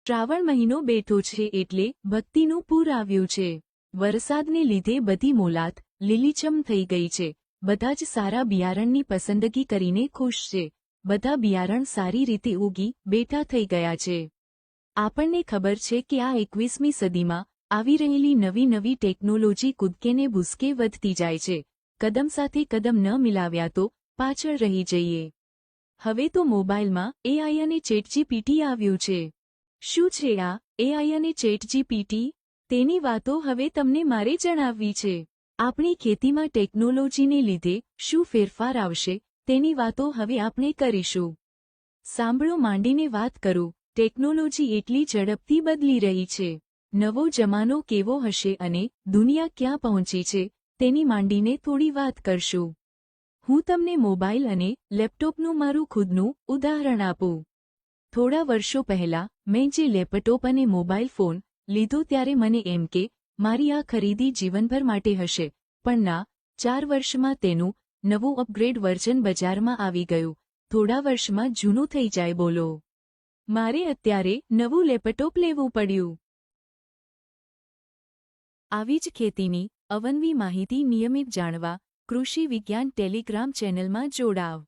શ્રાવણ મહિનો બેઠો છે એટલે ભક્તિનું પૂર આવ્યું છે। વરસાદને લીધે બધી મોલાત લીલીછમ થઈ ગઈ છે। બધા જ સારા બિયારણની પસંદગી કરીને ખુશ છે। બધા બિયારણ સારી રીતે ઉગી બેઠા થઈ ગયા છે। આપણને ખબર છે કે આ 21મી સદીમાં આવી રહેલી નવી નવી ટેકનોલોજી કૂદકે ને ભૂસકે વધતી જાય છે। કદમ સાથે કદમ ન મિલાવ્યા તો પાછળ રહી જઈએ। હવે તો મોબાઈલમાં એઆઈ અને ચેટજીપીટી આવ્યું છે। શું છે આ એઆઈ અને ચેટજીપીટી? તેની વાતો હવે તમને મારે જણાવવી છે। આપણી ખેતીમાં ટેકનોલોજીને લીધે શું ફેરફાર આવશે તેની વાતો હવે આપણે કરીશું। સાંભળો માંડીને વાત કરું, ટેકનોલોજી એટલી ઝડપથી બદલી રહી છે। નવો જમાનો કેવો હશે અને દુનિયા ક્યાં પહોંચી છે તેની માંડીને થોડી વાત કરશું। હું તમને મોબાઈલ અને લેપટોપનું મારું ખુદનું ઉદાહરણ આપું। થોડા વર્ષો પહેલાં મેં જે લેપટોપ અને મોબાઈલ ફોન લીધો ત્યારે મને એમ કે મારી આ ખરીદી જીવનભર માટે હશે, પણ ના, 4 વર્ષમાં તેનું નવું અપગ્રેડ વર્ઝન બજારમાં આવી ગયું। થોડા વર્ષમાં જૂનું થઈ જાય બોલો। મારે અત્યારે નવું લેપટોપ લેવું પડ્યું। આવી જ ખેતીની અવનવી માહિતી નિયમિત જાણવા કૃષિ વિજ્ઞાન ટેલિગ્રામ ચેનલમાં જોડાવ।